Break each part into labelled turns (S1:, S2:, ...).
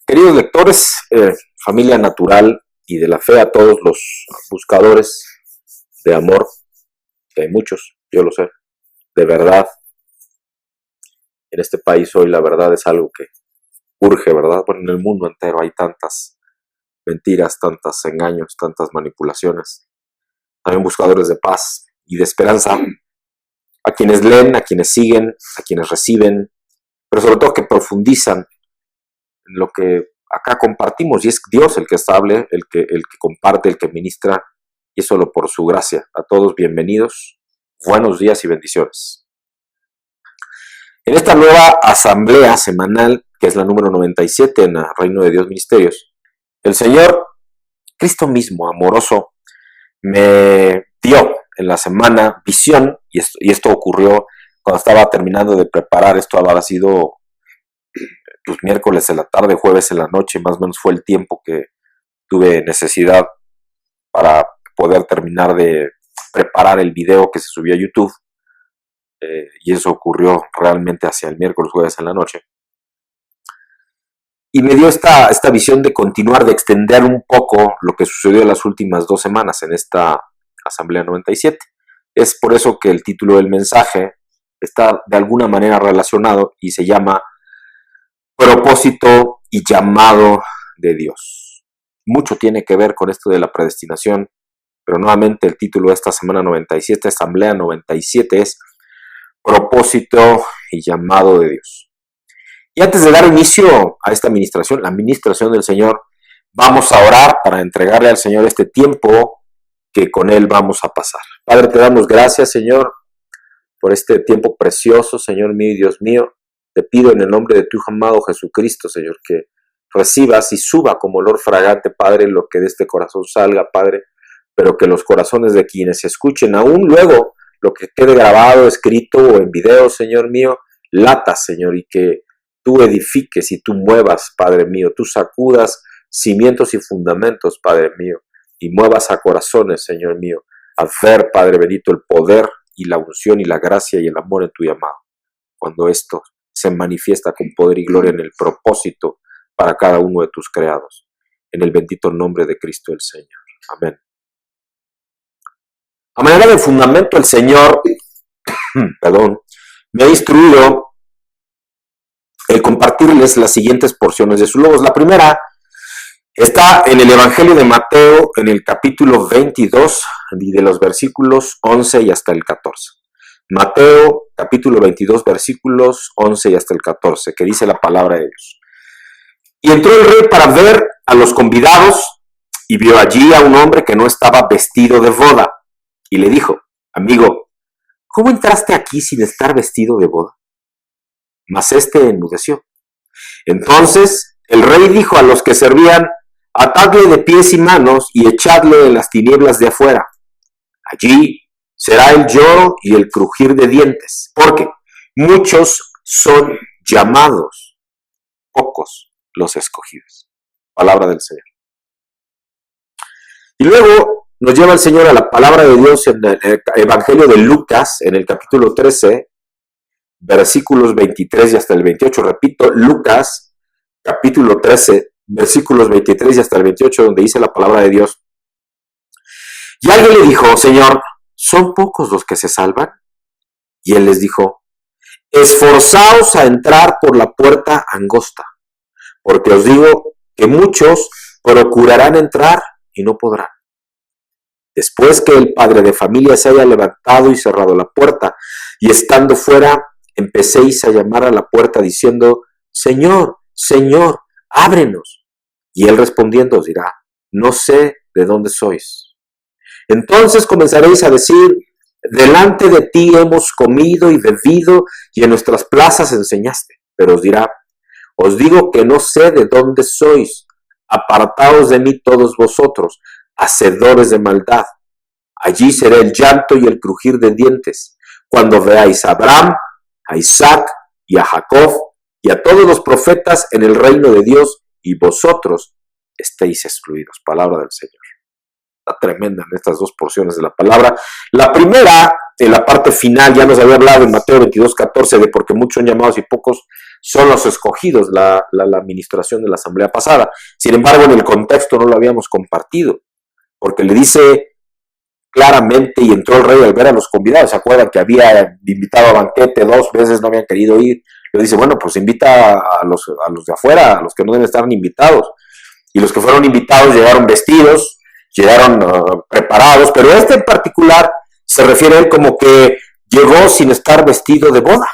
S1: Queridos lectores, familia natural y de la fe, a todos los buscadores de amor, que hay muchos, yo lo sé, de verdad. En este país hoy la verdad es algo que urge, ¿verdad? Bueno, en el mundo entero hay tantas mentiras, tantos engaños, tantas manipulaciones. También buscadores de paz y de esperanza, a quienes leen, a quienes siguen, a quienes reciben, pero sobre todo que profundizan en lo que acá compartimos, y es Dios el que estable, el que comparte, el que ministra, y es solo por su gracia. A todos bienvenidos, buenos días y bendiciones. En esta nueva asamblea semanal, que es la número 97 en el Reino de Dios Ministerios, el Señor, Cristo mismo, amoroso, me dio en la semana visión, y esto ocurrió cuando estaba terminando de preparar. Esto habrá sido pues miércoles en la tarde, jueves en la noche, más o menos fue el tiempo que tuve necesidad para poder terminar de preparar el video que se subió a YouTube, y eso ocurrió realmente hacia el miércoles, jueves en la noche, y me dio esta visión de continuar, de extender un poco lo que sucedió en las últimas 2 semanas en esta Asamblea 97. Es por eso que el título del mensaje está de alguna manera relacionado y se llama Propósito y llamado de Dios. Mucho tiene que ver con esto de la predestinación, pero nuevamente el título de esta semana 97, Asamblea 97, es Propósito y llamado de Dios. Y antes de dar inicio a esta administración, la administración del Señor, vamos a orar para entregarle al Señor este tiempo que con Él vamos a pasar. Padre, te damos gracias, Señor, por este tiempo precioso, Señor mío y Dios mío. Te pido en el nombre de tu amado Jesucristo, Señor, que recibas y suba como olor fragante, Padre, lo que de este corazón salga, Padre, pero que los corazones de quienes escuchen, aún luego lo que quede grabado, escrito o en video, Señor mío, lata, Señor, y que tú edifiques y tú muevas, Padre mío, tú sacudas cimientos y fundamentos, Padre mío, y muevas a corazones, Señor mío, a ver, Padre bendito, el poder y la unción y la gracia y el amor en tu llamado. Cuando esto se manifiesta con poder y gloria en el propósito para cada uno de tus creados. En el bendito nombre de Cristo el Señor. Amén. A manera de fundamento, el Señor, me ha instruido el compartirles las siguientes porciones de sus logos. La primera está en el Evangelio de Mateo, en el capítulo 22, y de los versículos 11 y hasta el 14. Mateo, capítulo 22, versículos 11 y hasta el 14, que dice la palabra de Dios. Y entró el rey para ver a los convidados, y vio allí a un hombre que no estaba vestido de boda, y le dijo: amigo, ¿cómo entraste aquí sin estar vestido de boda? Mas éste enmudeció. Entonces el rey dijo a los que servían: atadle de pies y manos y echadle en las tinieblas de afuera. Allí será el lloro y el crujir de dientes, porque muchos son llamados, pocos los escogidos. Palabra del Señor. Y luego nos lleva el Señor a la palabra de Dios en el Evangelio de Lucas, en el capítulo 13, versículos 23 y hasta el 28. Repito, Lucas, capítulo 13, versículos 23 y hasta el 28, donde dice la palabra de Dios. Y alguien le dijo: Señor, ¿son pocos los que se salvan? Y él les dijo: esforzaos a entrar por la puerta angosta, porque os digo que muchos procurarán entrar y no podrán. Después que el padre de familia se haya levantado y cerrado la puerta, y estando fuera, empecéis a llamar a la puerta diciendo: Señor, Señor, ábrenos. Y él respondiendo os dirá: no sé de dónde sois. Entonces comenzaréis a decir: delante de ti hemos comido y bebido, y en nuestras plazas enseñaste. Pero os dirá: os digo que no sé de dónde sois. Apartaos de mí todos vosotros, hacedores de maldad. Allí será el llanto y el crujir de dientes, cuando veáis a Abraham, a Isaac y a Jacob y a todos los profetas en el reino de Dios, y vosotros estéis excluidos. Palabra del Señor. Está tremenda en estas dos porciones de la palabra. La primera, en la parte final, ya nos había hablado en Mateo 22, 14, de porque muchos son llamados y pocos son los escogidos, la administración de la asamblea pasada. Sin embargo, en el contexto no lo habíamos compartido, porque le dice claramente, y entró el rey al ver a los convidados, ¿se acuerdan que había invitado a banquete 2 veces, no habían querido ir? Le dice, bueno, pues invita a los de afuera, a los que no deben estar ni invitados. Y los que fueron invitados llegaron vestidos, llegaron preparados, pero este en particular se refiere a él como que llegó sin estar vestido de boda.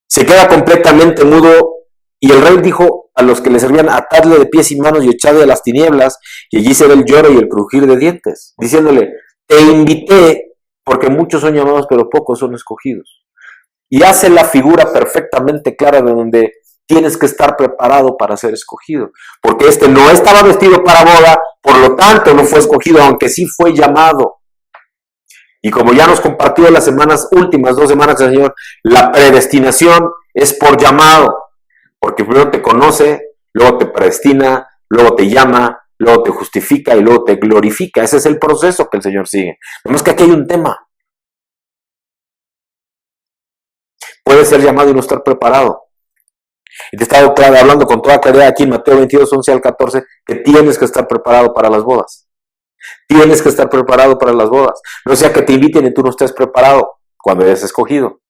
S1: Se queda completamente mudo, y el rey dijo a los que le servían, atadle de pies y manos y echadle a las tinieblas, y allí será el lloro y el crujir de dientes, diciéndole, te invité porque muchos son llamados pero pocos son escogidos. Y hace la figura perfectamente clara de donde tienes que estar preparado para ser escogido, porque este no estaba vestido para boda, por lo tanto no fue escogido, aunque sí fue llamado. Y como ya nos compartió las últimas 2 semanas el Señor, la predestinación es por llamado, porque primero te conoce, luego te predestina, luego te llama, luego te justifica y luego te glorifica. Ese es el proceso que el Señor sigue. Vemos que aquí hay un tema. Puedes ser llamado y no estar preparado. Y te he estado hablando con toda claridad aquí en Mateo 22, 11 al 14, que tienes que estar preparado para las bodas. Tienes que estar preparado para las bodas. No sea que te inviten y tú no estés preparado cuando hayas escogido.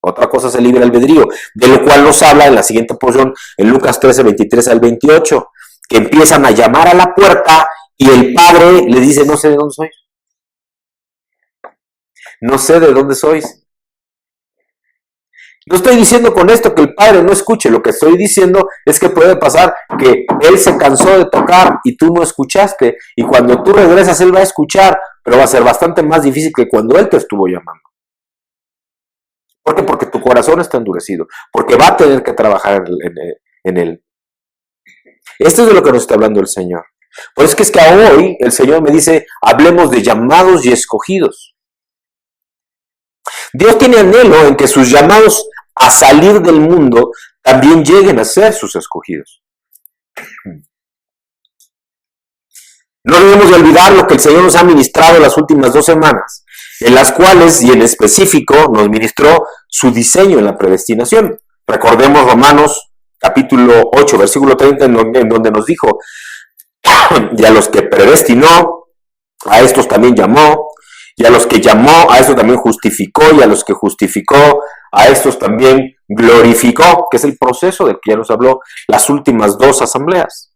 S1: Otra cosa es el libre albedrío, de lo cual nos habla en la siguiente porción, en Lucas 13, 23 al 28, que empiezan a llamar a la puerta y el padre le dice, no sé de dónde sois. No sé de dónde sois. No estoy diciendo con esto que el padre no escuche, lo que estoy diciendo es que puede pasar que él se cansó de tocar y tú no escuchaste, y cuando tú regresas él va a escuchar, pero va a ser bastante más difícil que cuando él te estuvo llamando. ¿Por qué? Porque tu corazón está endurecido, porque va a tener que trabajar en él. Esto es de lo que nos está hablando el Señor. Por eso es que hoy el Señor me dice, hablemos de llamados y escogidos. Dios tiene anhelo en que sus llamados a salir del mundo también lleguen a ser sus escogidos. No debemos de olvidar lo que el Señor nos ha ministrado las últimas 2 semanas, en las cuales, y en específico, nos ministró su diseño en la predestinación. Recordemos Romanos capítulo 8, versículo 30, en donde nos dijo, y a los que predestinó, a estos también llamó, y a los que llamó, a estos también justificó, y a los que justificó, a estos también glorificó, que es el proceso del que ya nos habló las últimas 2 asambleas.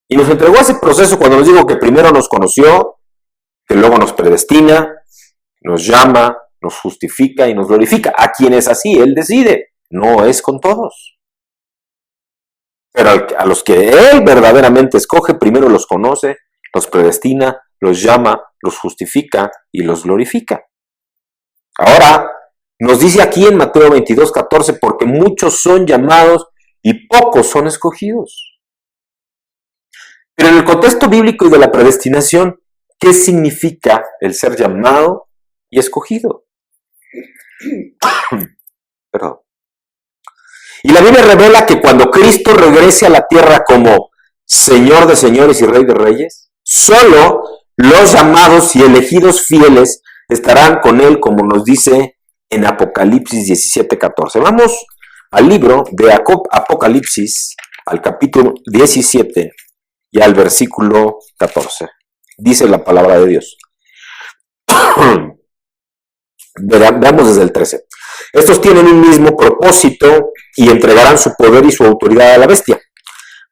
S1: Y nos entregó ese proceso cuando nos dijo que primero nos conoció, que luego nos predestina, nos llama, nos justifica y nos glorifica. A quien es así, Él decide, no es con todos. Pero a los que Él verdaderamente escoge, primero los conoce, los predestina, los llama, los justifica y los glorifica. Ahora, nos dice aquí en Mateo 22, 14, porque muchos son llamados y pocos son escogidos. Pero en el contexto bíblico y de la predestinación, ¿qué significa el ser llamado y escogido? Perdón. Y la Biblia revela que cuando Cristo regrese a la tierra como Señor de señores y Rey de reyes, solo los llamados y elegidos fieles estarán con Él, como nos dice en Apocalipsis 17, 14. Vamos al libro de Apocalipsis, al capítulo 17 y al versículo 14. Dice la palabra de Dios. Veamos desde el 13. Estos tienen un mismo propósito y entregarán su poder y su autoridad a la bestia.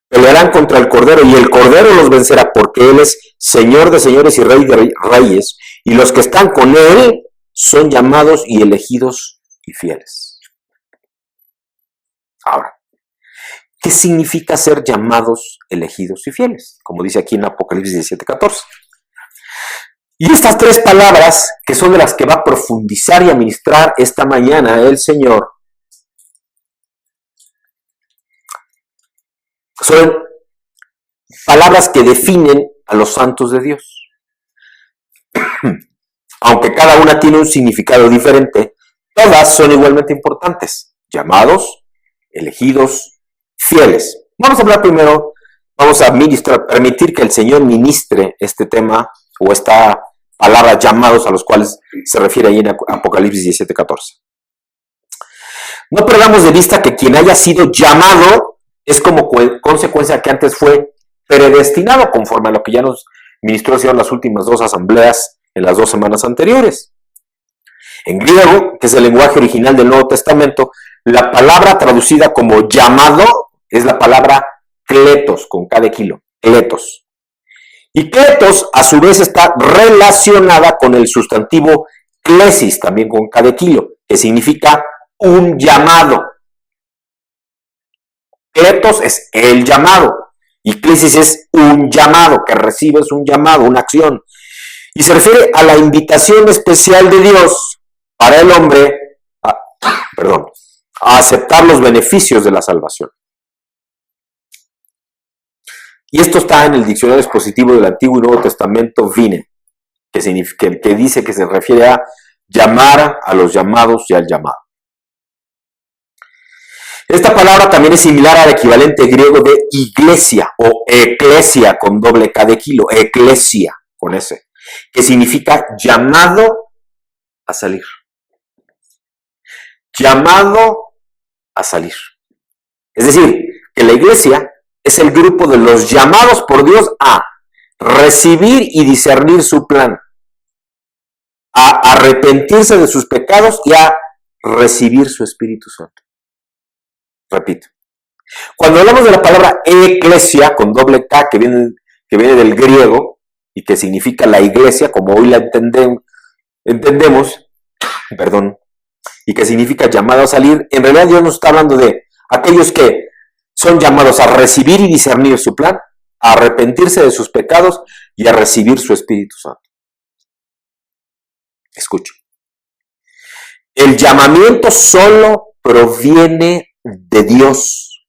S1: Pelearán contra el Cordero y el Cordero los vencerá, porque Él es Señor de señores y Rey de reyes, y los que están con Él son llamados y elegidos y fieles. Ahora, ¿qué significa ser llamados, elegidos y fieles? Como dice aquí en Apocalipsis 17, 14. Y estas 3 palabras, que son de las que va a profundizar y a ministrar esta mañana el Señor, son palabras que definen a los santos de Dios. Aunque cada una tiene un significado diferente, todas son igualmente importantes. Llamados, elegidos, fieles. Vamos a hablar primero, vamos a permitir que el Señor ministre este tema o esta palabra llamados a los cuales se refiere ahí en Apocalipsis 17, 14. No perdamos de vista que quien haya sido llamado es como consecuencia que antes fue predestinado, conforme a lo que ya nos ministró el Señor en las últimas 2 asambleas en las 2 semanas anteriores. En griego, que es el lenguaje original del Nuevo Testamento, la palabra traducida como llamado es la palabra kletos, con K de kilo, kletos. Y kletos, a su vez, está relacionada con el sustantivo klesis, también con K de kilo, que significa un llamado. Kletos es el llamado y klesis es un llamado, que recibes un llamado, una acción. Y se refiere a la invitación especial de Dios para el hombre a aceptar los beneficios de la salvación. Y esto está en el diccionario expositivo del Antiguo y Nuevo Testamento, Vine, que dice que se refiere a llamar a los llamados y al llamado. Esta palabra también es similar al equivalente griego de iglesia o eclesia con doble K de kilo, eclesia con S, que significa llamado a salir. Llamado a salir. Es decir, que la iglesia es el grupo de los llamados por Dios a recibir y discernir su plan, a arrepentirse de sus pecados y a recibir su Espíritu Santo. Repito, cuando hablamos de la palabra eclesia con doble K que viene del griego y que significa la iglesia, como hoy la entendemos, y que significa llamado a salir, en realidad Dios nos está hablando de aquellos que son llamados a recibir y discernir su plan, a arrepentirse de sus pecados y a recibir su Espíritu Santo. Escucho. El llamamiento solo proviene de Dios.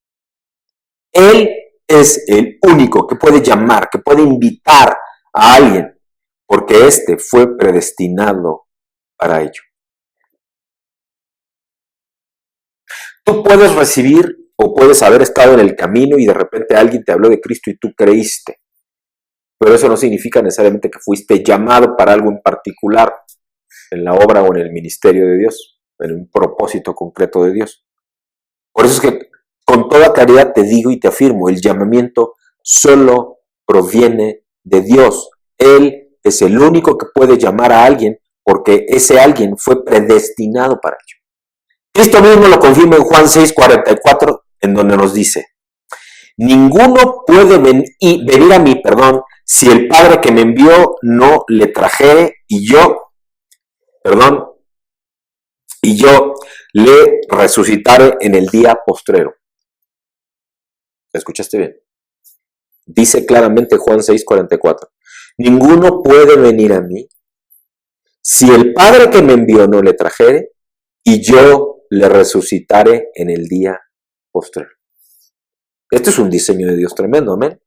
S1: Él es el único que puede llamar, que puede invitar a alguien, porque éste fue predestinado para ello. Tú puedes recibir o puedes haber estado en el camino y de repente alguien te habló de Cristo y tú creíste, pero eso no significa necesariamente que fuiste llamado para algo en particular en la obra o en el ministerio de Dios, en un propósito concreto de Dios. Por eso es que con toda claridad te digo y te afirmo, el llamamiento solo proviene de Dios. Él es el único que puede llamar a alguien porque ese alguien fue predestinado para ello. Cristo mismo lo confirma en Juan 6:44, en donde nos dice: ninguno puede venir a mí, si el Padre que me envió no le trajere y yo le resucitaré en el día postrero. ¿Escuchaste bien? Dice claramente Juan 6:44. Ninguno puede venir a mí si el Padre que me envió no le trajere y yo le resucitaré en el día postrero. Este es un diseño de Dios tremendo, amén.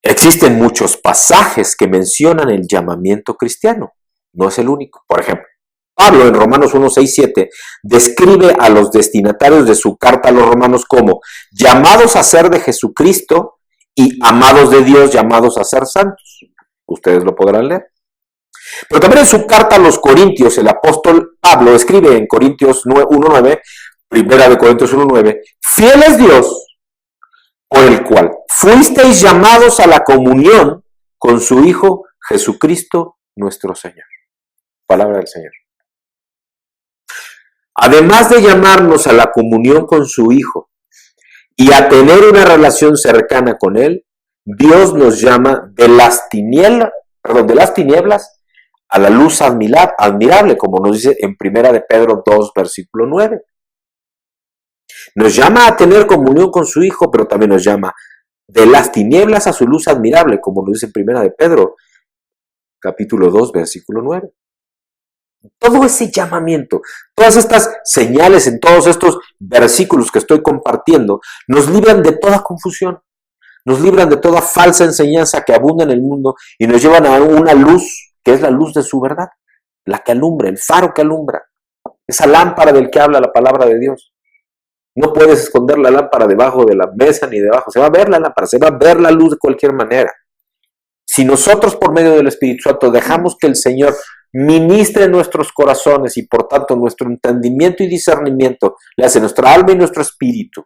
S1: Existen muchos pasajes que mencionan el llamamiento cristiano. No es el único. Por ejemplo, Pablo en Romanos 1:6-7 describe a los destinatarios de su carta a los romanos como llamados a ser de Jesucristo y amados de Dios, llamados a ser santos. Ustedes lo podrán leer. Pero también en su carta a los Corintios, el apóstol Pablo escribe en Corintios 1:9, primera de Corintios 1:9, fiel es Dios, por el cual fuisteis llamados a la comunión con su Hijo Jesucristo nuestro Señor. Palabra del Señor. Además de llamarnos a la comunión con su Hijo y a tener una relación cercana con Él, Dios nos llama de las tinieblas a la luz admirable, como nos dice en 1 de Pedro 2, versículo 9. Nos llama a tener comunión con su Hijo, pero también nos llama de las tinieblas a su luz admirable, como nos dice en 1 de Pedro, capítulo 2, versículo 9. Todo ese llamamiento, todas estas señales en todos estos versículos que estoy compartiendo, nos libran de toda confusión, nos libran de toda falsa enseñanza que abunda en el mundo y nos llevan a una luz que es la luz de su verdad, la que alumbra, el faro que alumbra, esa lámpara del que habla la palabra de Dios. No puedes esconder la lámpara debajo de la mesa ni debajo, se va a ver la lámpara, se va a ver la luz de cualquier manera. Si nosotros por medio del Espíritu Santo dejamos que el Señor ministre en nuestros corazones y por tanto nuestro entendimiento y discernimiento, le hace nuestra alma y nuestro espíritu.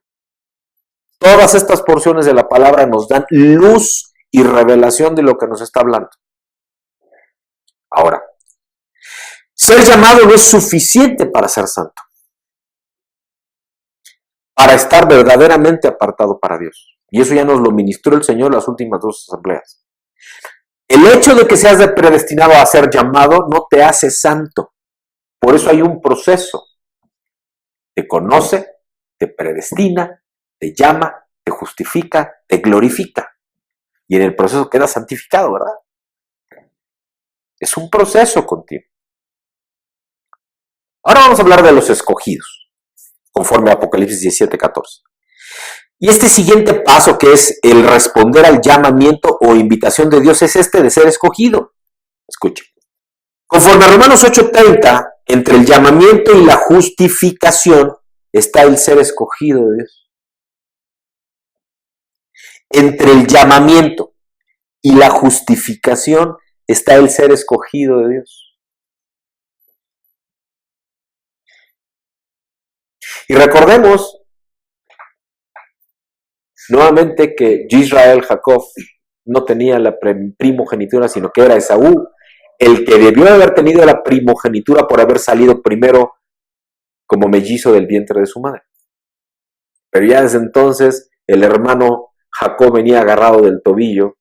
S1: Todas estas porciones de la palabra nos dan luz y revelación de lo que nos está hablando. Ahora, ser llamado no es suficiente para ser santo, para estar verdaderamente apartado para Dios. Y eso ya nos lo ministró el Señor en las últimas 2 asambleas. El hecho de que seas predestinado a ser llamado no te hace santo. Por eso hay un proceso. Te conoce, te predestina, te llama, te justifica, te glorifica. Y en el proceso quedas santificado, ¿verdad? Es un proceso continuo. Ahora vamos a hablar de los escogidos, conforme a Apocalipsis 17:14. Y este siguiente paso, que es el responder al llamamiento o invitación de Dios, es este de ser escogido. Escuchen. Conforme a Romanos 8:30, entre el llamamiento y la justificación está el ser escogido de Dios. Entre el llamamiento y la justificación está el ser escogido de Dios. Y recordemos nuevamente que Israel, Jacob, no tenía la primogenitura, sino que era Esaú, el que debió haber tenido la primogenitura por haber salido primero como mellizo del vientre de su madre. Pero ya desde entonces el hermano Jacob venía agarrado del tobillo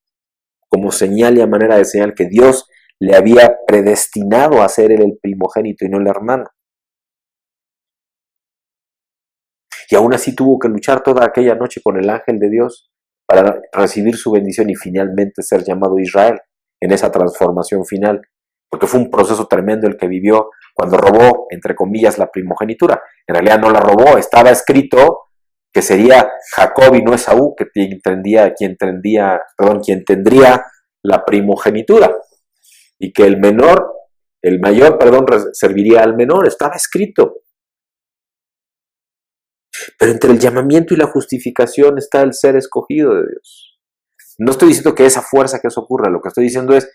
S1: como señal y a manera de señal que Dios le había predestinado a ser él el primogénito y no el hermano. Y aún así tuvo que luchar toda aquella noche con el ángel de Dios para recibir su bendición y finalmente ser llamado Israel en esa transformación final. Porque fue un proceso tremendo el que vivió cuando robó, entre comillas, la primogenitura. En realidad no la robó, estaba escrito que sería Jacob y no Esaú quien tendría la primogenitura. Y que el mayor, serviría al menor, estaba escrito. Pero entre el llamamiento y la justificación está el ser escogido de Dios. No estoy diciendo que esa fuerza que eso ocurra, lo que estoy diciendo es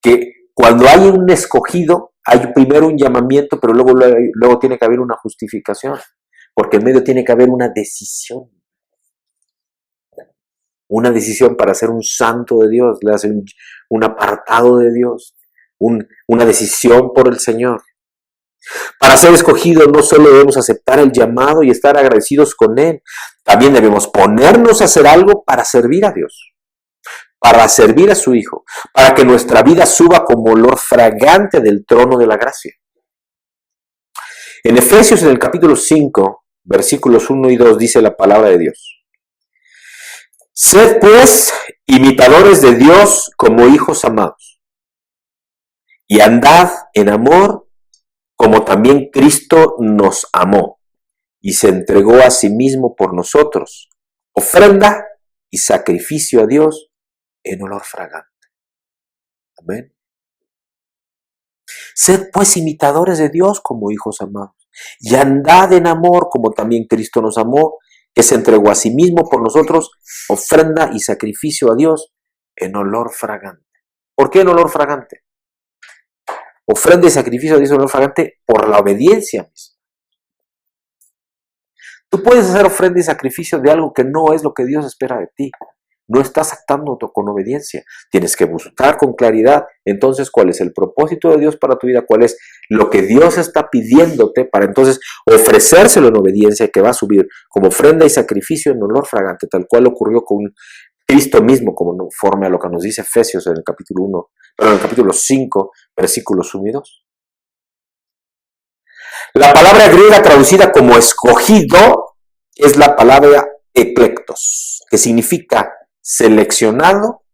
S1: que cuando hay un escogido, hay primero un llamamiento, pero luego tiene que haber una justificación, porque en medio tiene que haber una decisión. Una decisión para ser un santo de Dios, le hace un apartado de Dios, una decisión por el Señor. Para ser escogidos no solo debemos aceptar el llamado y estar agradecidos con Él, también debemos ponernos a hacer algo para servir a Dios, para servir a su Hijo, para que nuestra vida suba como olor fragante del trono de la gracia. En Efesios, en el capítulo 5, versículos 1 y 2, dice la palabra de Dios: Sed pues imitadores de Dios como hijos amados, y andad en amor, como también Cristo nos amó y se entregó a sí mismo por nosotros, ofrenda y sacrificio a Dios en olor fragante. Amén. Sed pues imitadores de Dios como hijos amados, y andad en amor como también Cristo nos amó, que se entregó a sí mismo por nosotros, ofrenda y sacrificio a Dios en olor fragante. ¿Por qué en olor fragante? Ofrenda y sacrificio a Dios en olor fragante por la obediencia misma. Tú puedes hacer ofrenda y sacrificio de algo que no es lo que Dios espera de ti. No estás actuando con obediencia. Tienes que buscar con claridad entonces cuál es el propósito de Dios para tu vida, cuál es lo que Dios está pidiéndote para entonces ofrecérselo en obediencia, que va a subir como ofrenda y sacrificio en olor fragante, tal cual ocurrió con Cristo mismo, conforme a lo que nos dice Efesios en el capítulo 5, versículos 1 y 2. La palabra griega traducida como escogido es la palabra eclectos, que significa seleccionado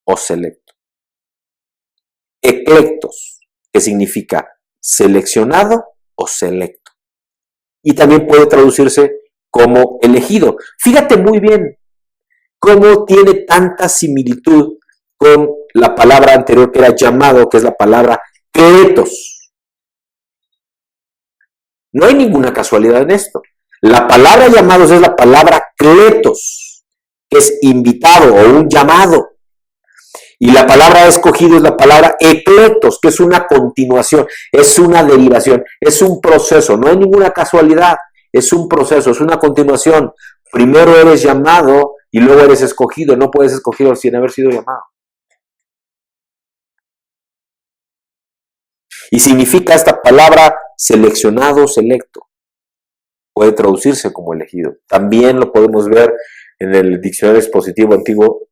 S1: o selecto. Eclectos, que significa seleccionado o selecto. Y también puede traducirse como elegido. Fíjate muy bien cómo tiene tanta similitud con la palabra anterior que era llamado, que es la palabra kletos. No hay ninguna casualidad en esto. La palabra llamados es la palabra kletos, que es invitado o un llamado. Y la palabra escogido es la palabra ekletos, que es una continuación, es una derivación, es un proceso, no hay ninguna casualidad, es un proceso, es una continuación. Primero eres llamado y luego eres escogido, no puedes escogido sin haber sido llamado. Y significa esta palabra seleccionado, selecto. Puede traducirse como elegido. También lo podemos ver en el diccionario expositivo antiguo,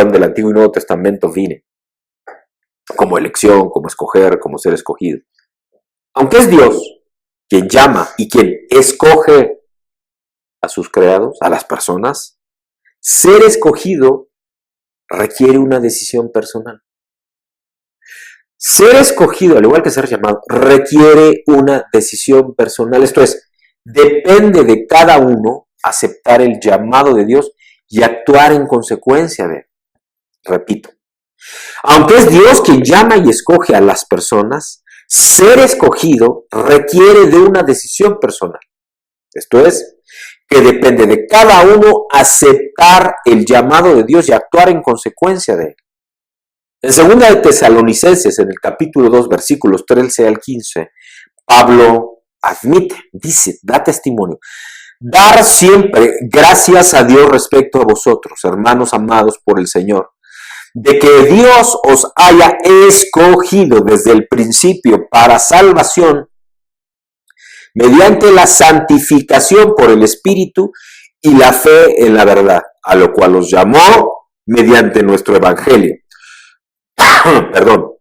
S1: del Antiguo y Nuevo Testamento, vine. Como elección, como escoger, como ser escogido. Aunque es Dios quien llama y quien escoge a sus creados, a las personas, ser escogido requiere una decisión personal. Ser escogido, al igual que ser llamado, requiere una decisión personal. Esto es, depende de cada uno aceptar el llamado de Dios y actuar en consecuencia de él. Repito, aunque es Dios quien llama y escoge a las personas, ser escogido requiere de una decisión personal. Esto es, que depende de cada uno aceptar el llamado de Dios y actuar en consecuencia de él. En 2 de Tesalonicenses, en el capítulo 2, versículos 13 al 15, Pablo admite, dice, da testimonio. Dar siempre gracias a Dios respecto a vosotros, hermanos amados por el Señor, de que Dios os haya escogido desde el principio para salvación, mediante la santificación por el Espíritu y la fe en la verdad, a lo cual os llamó mediante nuestro Evangelio. Perdón,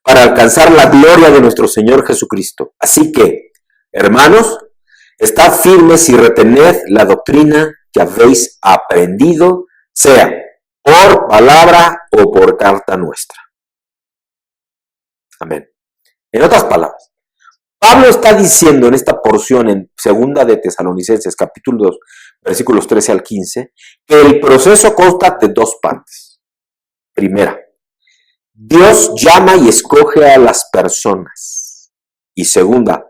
S1: para alcanzar la gloria de nuestro Señor Jesucristo. Así que, hermanos, estad firmes y retened la doctrina que habéis aprendido, sea por palabra o por carta nuestra. Amén. En otras palabras, Pablo está diciendo en esta porción en 2 de Tesalonicenses, capítulo 2, versículos 13 al 15, que el proceso consta de dos partes. Primera, Dios llama y escoge a las personas. Y segunda,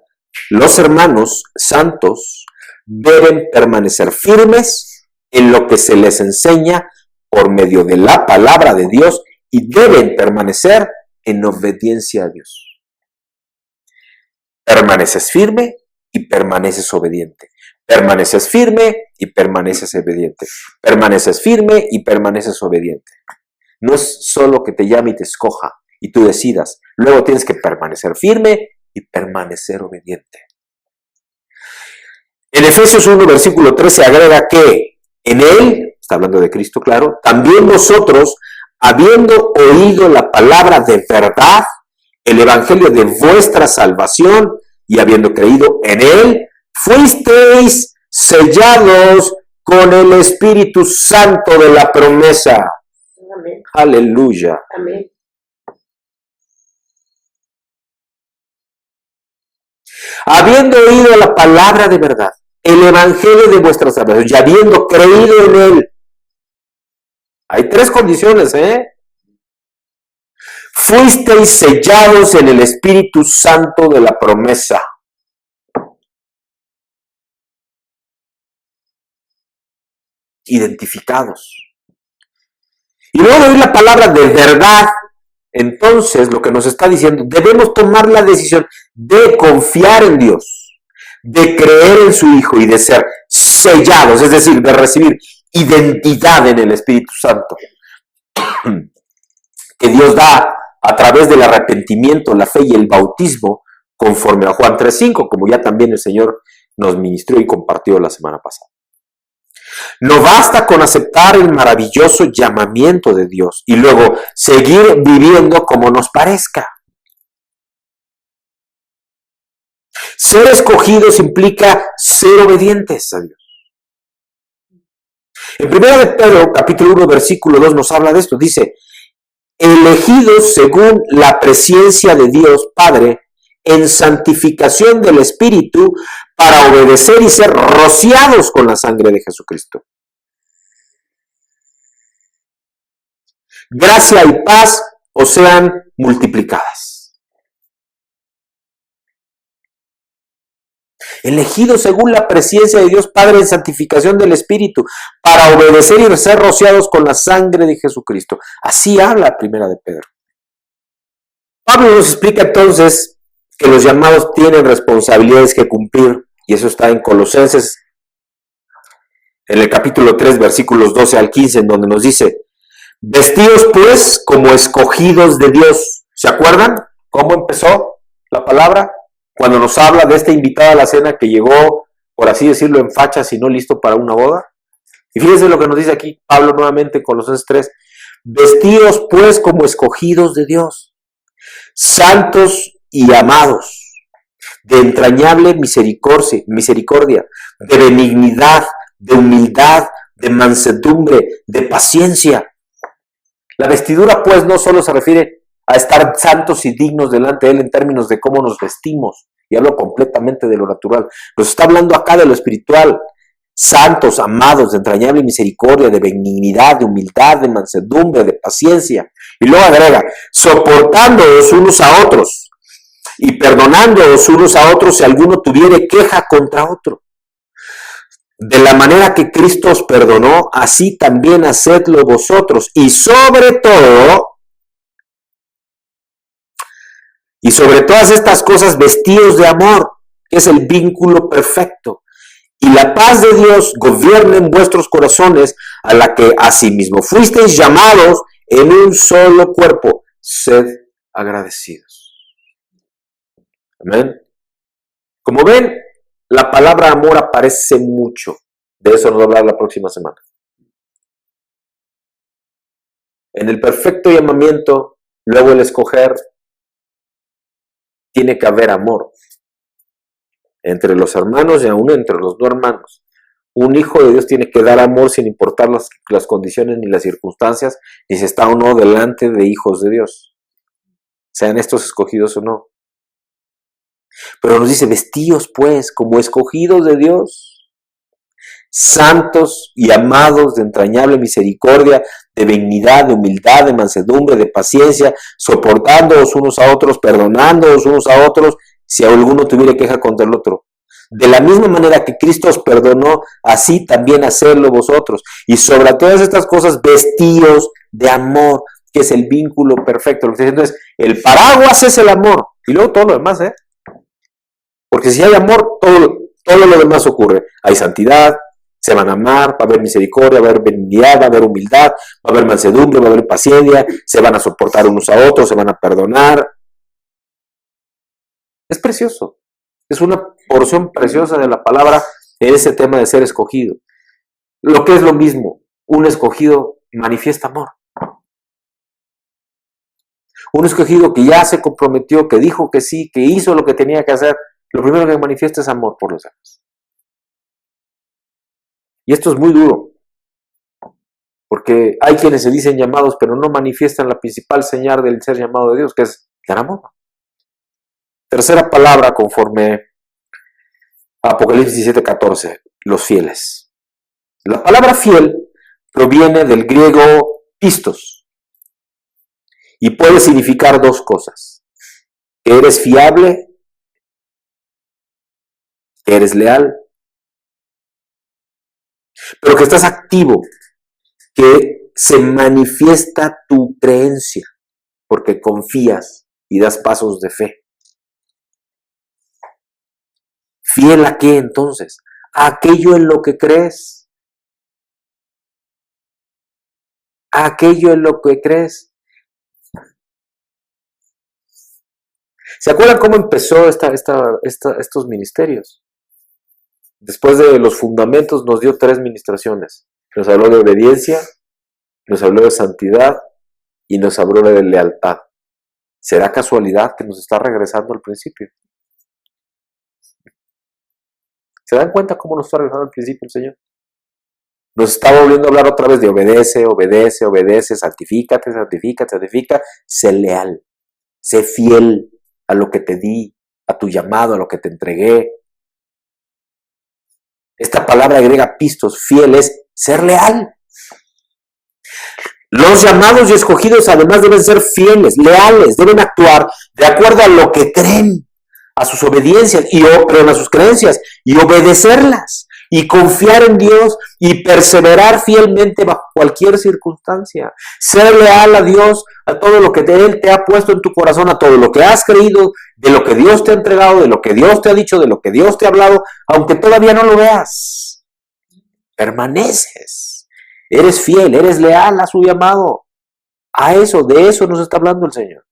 S1: los hermanos santos deben permanecer firmes en lo que se les enseña por medio de la palabra de Dios y deben permanecer en obediencia a Dios. Permaneces firme y permaneces obediente. Permaneces firme y permaneces obediente. Permaneces firme y permaneces obediente. No es solo que te llame y te escoja y tú decidas. Luego tienes que permanecer firme y permanecer obediente. En Efesios 1, versículo 13 agrega que en él, está hablando de Cristo, claro, también vosotros, habiendo oído la palabra de verdad, el evangelio de vuestra salvación, y habiendo creído en él, fuisteis sellados con el Espíritu Santo de la promesa.
S2: Amén.
S1: Aleluya.
S2: Amén.
S1: Habiendo oído la palabra de verdad, el evangelio de vuestra salvación, y habiendo creído en él. Hay tres condiciones, Fuisteis sellados en el Espíritu Santo de la promesa. Identificados. Y luego de oír la palabra de verdad, entonces lo que nos está diciendo, debemos tomar la decisión de confiar en Dios, de creer en su Hijo y de ser sellados, es decir, de recibir identidad en el Espíritu Santo, que Dios da a través del arrepentimiento, la fe y el bautismo, conforme a Juan 3:5, como ya también el Señor nos ministró y compartió la semana pasada. No basta con aceptar el maravilloso llamamiento de Dios y luego seguir viviendo como nos parezca. Ser escogidos implica ser obedientes a Dios. En 1 de Pedro, capítulo 1, versículo 2, nos habla de esto. Dice, elegidos según la presciencia de Dios Padre, en santificación del Espíritu, para obedecer y ser rociados con la sangre de Jesucristo. Gracia y paz os sean multiplicadas. elegidos según la presencia de Dios Padre en santificación del Espíritu, para obedecer y ser rociados con la sangre de Jesucristo. Así habla Primera de Pedro. Pablo nos explica entonces que los llamados tienen responsabilidades que cumplir, y eso está en Colosenses, en el capítulo 3, versículos 12 al 15, en donde nos dice: vestidos pues como escogidos de Dios. ¿Se acuerdan cómo empezó la palabra? Cuando nos habla de este invitado a la cena que llegó, por así decirlo, en fachas y no listo para una boda. Y fíjense lo que nos dice aquí Pablo nuevamente en Colosenses 3. Vestidos pues como escogidos de Dios, santos y amados, de entrañable misericordia, de benignidad, de humildad, de mansedumbre, de paciencia. La vestidura pues no solo se refiere a estar santos y dignos delante de Él en términos de cómo nos vestimos, y hablo completamente de lo natural. Nos está hablando acá de lo espiritual. Santos, amados, de entrañable misericordia, de benignidad, de humildad, de mansedumbre, de paciencia. Y luego agrega, soportándoos unos a otros y perdonándoos unos a otros si alguno tuviere queja contra otro. De la manera que Cristo os perdonó, así también hacedlo vosotros. Y sobre todas estas cosas, vestidos de amor, que es el vínculo perfecto. Y la paz de Dios gobierne en vuestros corazones, a la que asimismo fuisteis llamados en un solo cuerpo. Sed agradecidos. Amén. Como ven, la palabra amor aparece mucho. De eso nos va a hablar la próxima semana. En el perfecto llamamiento, luego el escoger, tiene que haber amor. Entre los hermanos y aún entre los no hermanos. Un hijo de Dios tiene que dar amor sin importar las condiciones ni las circunstancias, ni si está o no delante de hijos de Dios, sean estos escogidos o no. Pero nos dice, vestíos pues como escogidos de Dios, santos y amados, de entrañable misericordia, de benignidad, de humildad, de mansedumbre, de paciencia, soportándoos unos a otros, perdonándoos unos a otros, si alguno tuviera queja contra el otro. De la misma manera que Cristo os perdonó, así también hacedlo vosotros. Y sobre todas estas cosas, vestíos de amor, que es el vínculo perfecto. Lo que estoy diciendo es, el paraguas es el amor. Y luego todo lo demás, Porque si hay amor, todo lo demás ocurre. Hay santidad, se van a amar, va a haber misericordia, va a haber benignidad, va a haber humildad, va a haber mansedumbre, va a haber paciencia, se van a soportar unos a otros, se van a perdonar. Es precioso. Es una porción preciosa de la palabra en ese tema de ser escogido. Lo que es lo mismo, un escogido manifiesta amor. Un escogido que ya se comprometió, que dijo que sí, que hizo lo que tenía que hacer, lo primero que manifiesta es amor por los demás. Y esto es muy duro, porque hay quienes se dicen llamados, pero no manifiestan la principal señal del ser llamado de Dios, que es dar amor. Tercera palabra conforme a Apocalipsis 17:14, los fieles. La palabra fiel proviene del griego pistos y puede significar dos cosas: que eres fiable, que eres leal, pero que estás activo, que se manifiesta tu creencia, porque confías y das pasos de fe. ¿Fiel a qué entonces? A aquello en lo que crees. A aquello en lo que crees. ¿Se acuerdan cómo empezó estos ministerios? Después de los fundamentos nos dio 3 ministraciones. Nos habló de obediencia, nos habló de santidad y nos habló de lealtad. ¿Será casualidad que nos está regresando al principio? ¿Se dan cuenta cómo nos está regresando al principio el Señor? Nos está volviendo a hablar otra vez de obedece, obedece, obedece, santifícate, santifica, santifica. Sé leal, sé fiel a lo que te di, a tu llamado, a lo que te entregué. Esta palabra griega pistos, fiel, es ser leal. Los llamados y escogidos además deben ser fieles, leales, deben actuar de acuerdo a lo que creen, a sus obediencias, perdón, a sus creencias, y obedecerlas, y confiar en Dios, y perseverar fielmente bajo cualquier circunstancia. Ser leal a Dios, a todo lo que Él te ha puesto en tu corazón, a todo lo que has creído, de lo que Dios te ha entregado, de lo que Dios te ha dicho, de lo que Dios te ha hablado, aunque todavía no lo veas. Permaneces. Eres fiel, eres leal a su llamado. De eso nos está hablando el Señor.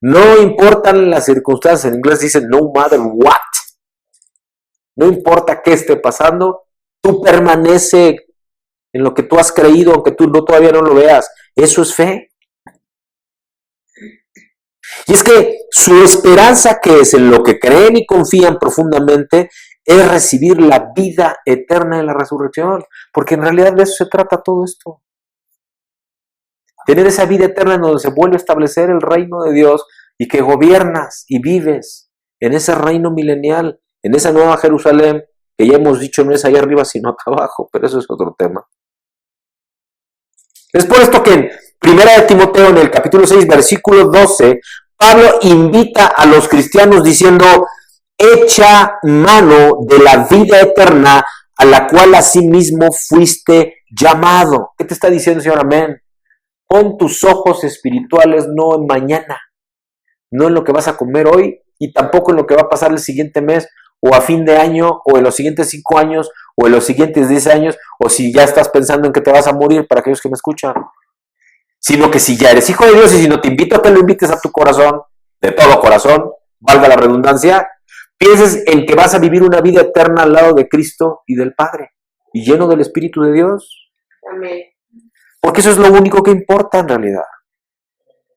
S1: No importan las circunstancias, en inglés dice no matter what. No importa qué esté pasando, tú permanece en lo que tú has creído, aunque tú todavía no lo veas. Eso es fe. Y es que su esperanza, que es en lo que creen y confían profundamente, es recibir la vida eterna en la resurrección. Porque en realidad de eso se trata todo esto. Tener esa vida eterna en donde se vuelve a establecer el reino de Dios y que gobiernas y vives en ese reino milenial, en esa nueva Jerusalén, que ya hemos dicho no es allá arriba sino acá abajo, pero eso es otro tema. Es por esto que en 1 de Timoteo, en el capítulo 6, versículo 12, Pablo invita a los cristianos diciendo, echa mano de la vida eterna a la cual asimismo fuiste llamado. ¿Qué te está diciendo, Señor? Amén. Pon tus ojos espirituales no en mañana, no en lo que vas a comer hoy y tampoco en lo que va a pasar el siguiente mes o a fin de año o en los siguientes 5 años o en los siguientes 10 años o si ya estás pensando en que te vas a morir, para aquellos que me escuchan. Sino que si ya eres hijo de Dios y si no te invito a que lo invites a tu corazón, de todo corazón, valga la redundancia, pienses en que vas a vivir una vida eterna al lado de Cristo y del Padre y lleno del Espíritu de Dios.
S2: Amén.
S1: Porque eso es lo único que importa en realidad.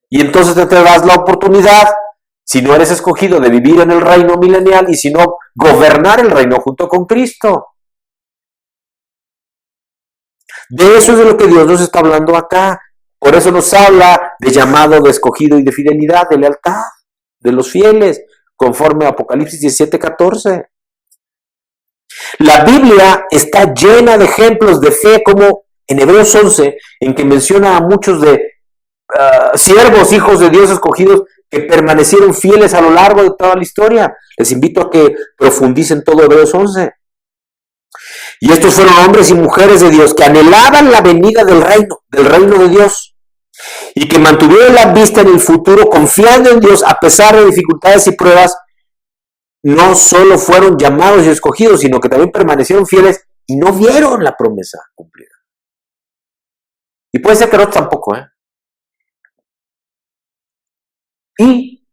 S1: Y entonces te das la oportunidad, si no eres escogido, de vivir en el reino milenial y si no, gobernar el reino junto con Cristo. De eso es de lo que Dios nos está hablando acá. Por eso nos habla de llamado, de escogido y de fidelidad, de lealtad, de los fieles, conforme a Apocalipsis 17:14. La Biblia está llena de ejemplos de fe, como en Hebreos 11, en que menciona a muchos de siervos, hijos de Dios escogidos, que permanecieron fieles a lo largo de toda la historia. Les invito a que profundicen todo Hebreos 11. Y estos fueron hombres y mujeres de Dios que anhelaban la venida del reino de Dios, y que mantuvieron la vista en el futuro, confiando en Dios a pesar de dificultades y pruebas. No solo fueron llamados y escogidos, sino que también permanecieron fieles y no vieron la promesa cumplida. Y puede ser que no tampoco, Y,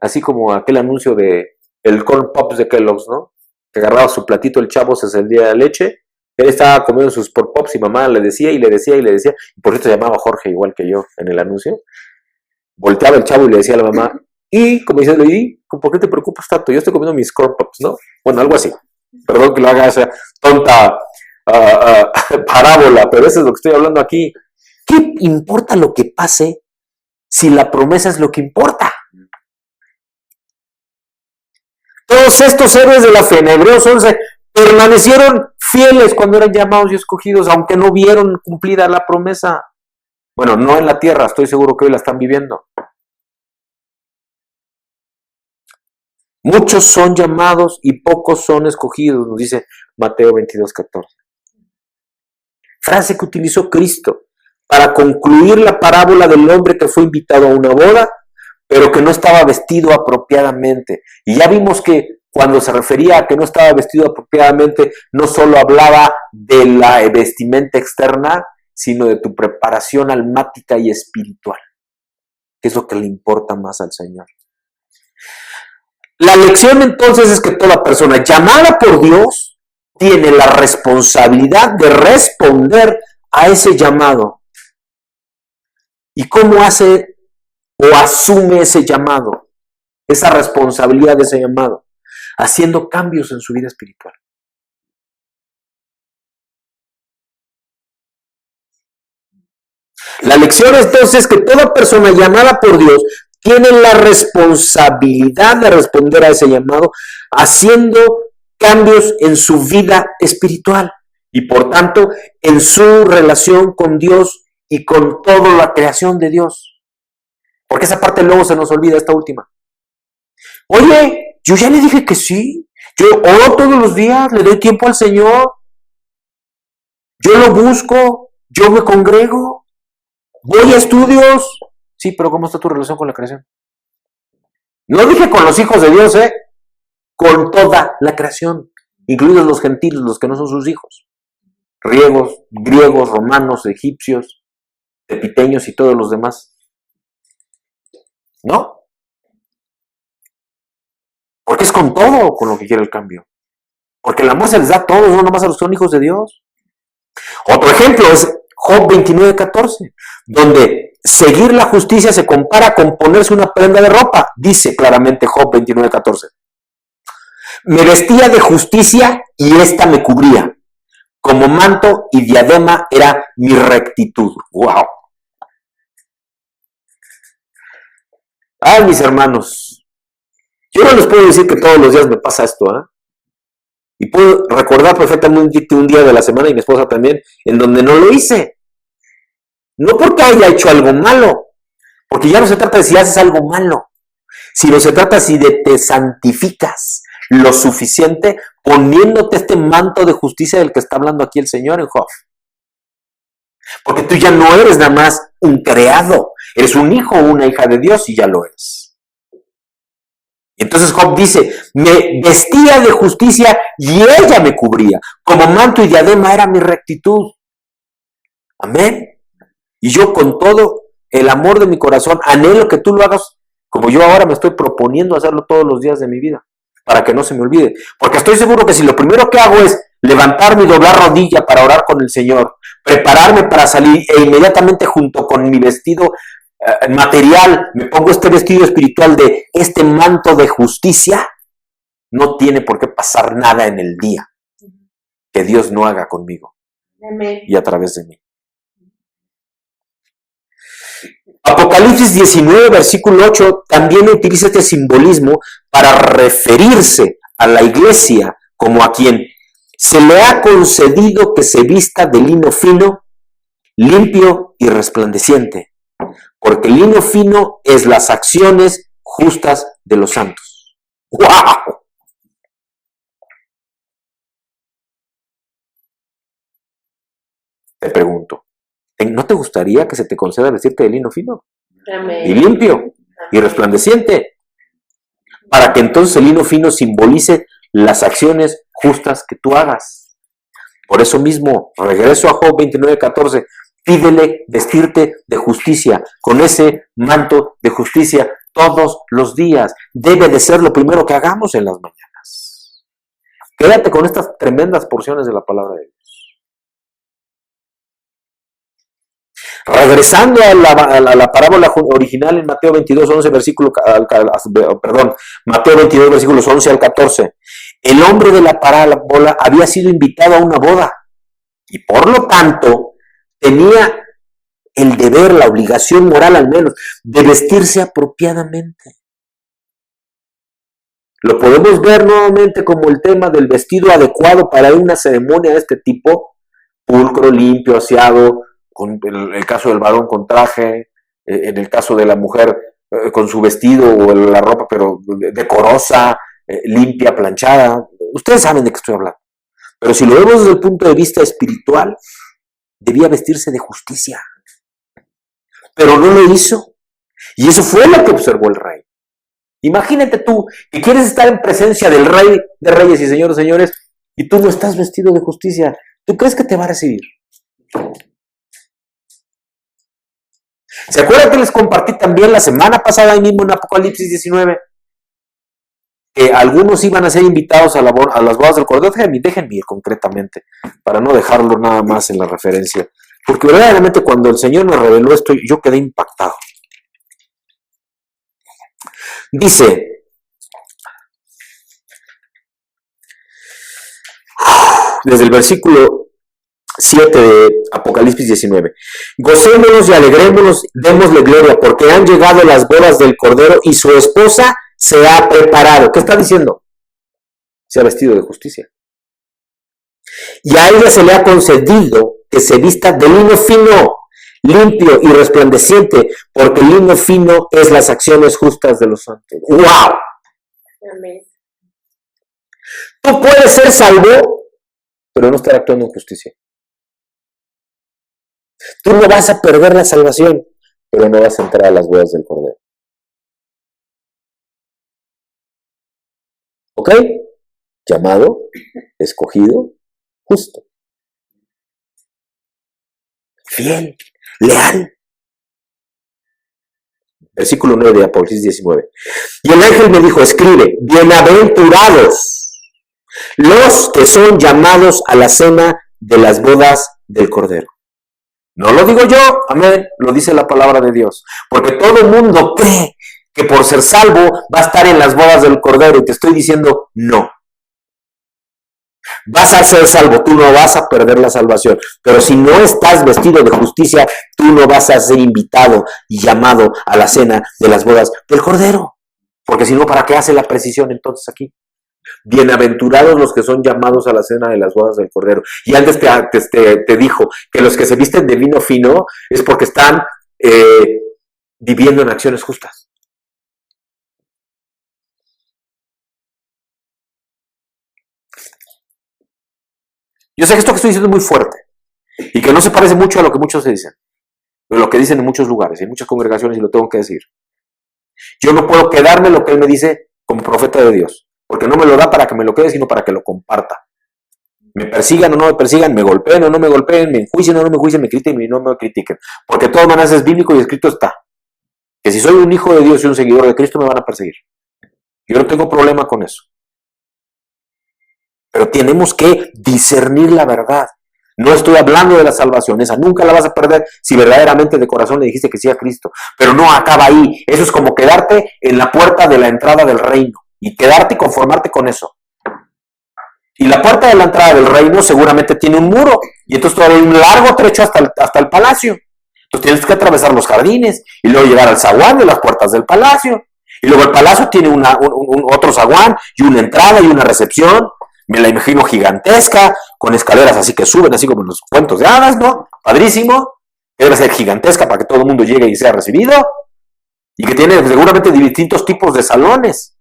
S1: así como aquel anuncio de el Corn Pops de Kellogg's, ¿no? Que agarraba su platito el chavo, se encendía de leche, él estaba comiendo sus Corn Pops y mamá le decía y le decía y le decía, y por cierto se llamaba Jorge igual que yo en el anuncio, volteaba el chavo y le decía a la mamá, y como diciendo, ¿y por qué te preocupas tanto? Yo estoy comiendo mis Corn Pops, ¿no? Bueno, algo así. Perdón que lo haga esa tonta parábola, pero eso es lo que estoy hablando aquí. ¿Qué importa lo que pase si la promesa es lo que importa? Todos estos héroes de la fe en Hebreos 11 permanecieron fieles cuando eran llamados y escogidos, aunque no vieron cumplida la promesa. Bueno, no en la tierra, estoy seguro que hoy la están viviendo. Muchos son llamados y pocos son escogidos, nos dice Mateo 22:14. Frase que utilizó Cristo para concluir la parábola del hombre que fue invitado a una boda, pero que no estaba vestido apropiadamente. Y ya vimos que cuando se refería a que no estaba vestido apropiadamente, no solo hablaba de la vestimenta externa, sino de tu preparación almática y espiritual, que es lo que le importa más al Señor. La lección entonces es que toda persona llamada por Dios tiene la responsabilidad de responder a ese llamado. ¿Y cómo hace o asume ese llamado? Esa responsabilidad de ese llamado, haciendo cambios en su vida espiritual. La lección entonces es que toda persona llamada por Dios tiene la responsabilidad de responder a ese llamado, haciendo cambios en su vida espiritual y por tanto en su relación con Dios y con toda la creación de Dios. Porque esa parte luego se nos olvida, esta última. Oye, yo ya le dije que sí. Yo oro todos los días, le doy tiempo al Señor. Yo lo busco, yo me congrego, voy a estudios. Sí, pero ¿cómo está tu relación con la creación? No dije con los hijos de Dios, con toda la creación, incluidos los gentiles, los que no son sus hijos. Griegos, romanos, egipcios, tepiteños y todos los demás. ¿No? Porque es con todo con lo que quiere el cambio. Porque el amor se les da a todos, no nomás a los que son hijos de Dios. Otro ejemplo es Job 29:14, donde seguir la justicia se compara con ponerse una prenda de ropa. Dice claramente Job 29:14. Me vestía de justicia y esta me cubría. Como manto y diadema era mi rectitud. ¡Wow! Ay, mis hermanos, yo no les puedo decir que todos los días me pasa esto, Y puedo recordar perfectamente un día de la semana, y mi esposa también, en donde no lo hice. No porque haya hecho algo malo, porque ya no se trata de si haces algo malo, sino se trata si te santificas lo suficiente poniéndote este manto de justicia del que está hablando aquí el Señor en Job. Porque tú ya no eres nada más un creado, eres un hijo o una hija de Dios y ya lo eres. Entonces Job dice, me vestía de justicia y ella me cubría. Como manto y diadema era mi rectitud. Amén. Y yo con todo el amor de mi corazón anhelo que tú lo hagas como yo ahora me estoy proponiendo hacerlo todos los días de mi vida, para que no se me olvide. Porque estoy seguro que si lo primero que hago es levantarme y doblar rodilla para orar con el Señor, prepararme para salir e inmediatamente junto con mi vestido material, me pongo este vestido espiritual de este manto de justicia, no tiene por qué pasar nada en el día que Dios no haga conmigo. Amén. Y a través de mí. Apocalipsis 19, versículo 8, también utiliza este simbolismo para referirse a la iglesia como a quien se le ha concedido que se vista de lino fino, limpio y resplandeciente, porque el lino fino es las acciones justas de los santos. ¡Wow! Te pregunto, ¿no te gustaría que se te conceda vestirte de lino fino? Amén. Y limpio y resplandeciente, para que entonces el lino fino simbolice las acciones justas que tú hagas? Por eso mismo, regreso a Job 29:14, pídele vestirte de justicia, con ese manto de justicia todos los días. Debe de ser lo primero que hagamos en las mañanas. Quédate con estas tremendas porciones de la palabra de Dios. Regresando a la parábola original en Mateo 22, 11, Mateo 22, versículos 11 al 14. El hombre de la parábola había sido invitado a una boda y por lo tanto tenía el deber, la obligación moral al menos, de vestirse apropiadamente. Lo podemos ver nuevamente como el tema del vestido adecuado para una ceremonia de este tipo, pulcro, limpio, aseado, en el caso del varón con traje, en el caso de la mujer con su vestido o la ropa, pero decorosa, limpia, planchada. Ustedes saben de qué estoy hablando. Pero si lo vemos desde el punto de vista espiritual, debía vestirse de justicia. Pero no lo hizo. Y eso fue lo que observó el rey. Imagínate tú que quieres estar en presencia del Rey de Reyes y Señor de Señores y tú no estás vestido de justicia. ¿Tú crees que te va a recibir? ¿Se acuerdan que les compartí también la semana pasada ahí mismo en Apocalipsis 19? Que algunos iban a ser invitados a las bodas del Cordero. Déjenme ir concretamente, para no dejarlo nada más en la referencia. Porque verdaderamente cuando el Señor me reveló esto, yo quedé impactado. Dice, desde el versículo 7 de Apocalipsis 19, gocémonos y alegrémonos, démosle gloria, porque han llegado las bodas del Cordero y su esposa se ha preparado. ¿Qué está diciendo? Se ha vestido de justicia. Y a ella se le ha concedido que se vista de lino fino, limpio y resplandeciente, porque el lino fino es las acciones justas de los santos. ¡Wow!
S2: Amén.
S1: Tú puedes ser salvo, pero no estar actuando en justicia. Tú no vas a perder la salvación, pero no vas a entrar a las bodas del Cordero. ¿Ok? Llamado, escogido, justo, fiel, leal. Versículo 9 de Apocalipsis 19. Y el ángel me dijo, escribe, bienaventurados los que son llamados a la cena de las bodas del Cordero. No lo digo yo, amén, lo dice la palabra de Dios. Porque todo el mundo cree que por ser salvo va a estar en las bodas del Cordero. Y te estoy diciendo, no. Vas a ser salvo, tú no vas a perder la salvación. Pero si no estás vestido de justicia, tú no vas a ser invitado y llamado a la cena de las bodas del Cordero. Porque si no, ¿para qué hace la precisión entonces aquí? Bienaventurados los que son llamados a la cena de las bodas del Cordero. Y antes te dijo que los que se visten de vino fino es porque están viviendo en acciones justas. Yo sé que esto que estoy diciendo es muy fuerte y que no se parece mucho a lo que muchos se dicen, pero lo que dicen en muchos lugares, en muchas congregaciones, y lo tengo que decir. Yo no puedo quedarme lo que él me dice como profeta de Dios, porque no me lo da para que me lo quede, sino para que lo comparta. Me persigan o no me persigan, me golpeen o no me golpeen, me enjuicien o no me enjuicien, me critiquen o no me critiquen. Porque de todas maneras es bíblico y escrito está. Que si soy un hijo de Dios y un seguidor de Cristo me van a perseguir. Yo no tengo problema con eso. Pero tenemos que discernir la verdad. No estoy hablando de la salvación, esa nunca la vas a perder si verdaderamente de corazón le dijiste que sí a Cristo. Pero no acaba ahí. Eso es como quedarte en la puerta de la entrada del reino y quedarte y conformarte con eso. Y la puerta de la entrada del reino seguramente tiene un muro y entonces todavía hay un largo trecho hasta el palacio. Entonces tienes que atravesar los jardines y luego llegar al zaguán de las puertas del palacio. Y luego el palacio tiene otro zaguán y una entrada y una recepción. Me la imagino gigantesca, con escaleras así que suben, así como en los cuentos de hadas, ¿no? Padrísimo. Debe ser gigantesca para que todo el mundo llegue y sea recibido. Y que tiene seguramente distintos tipos de salones.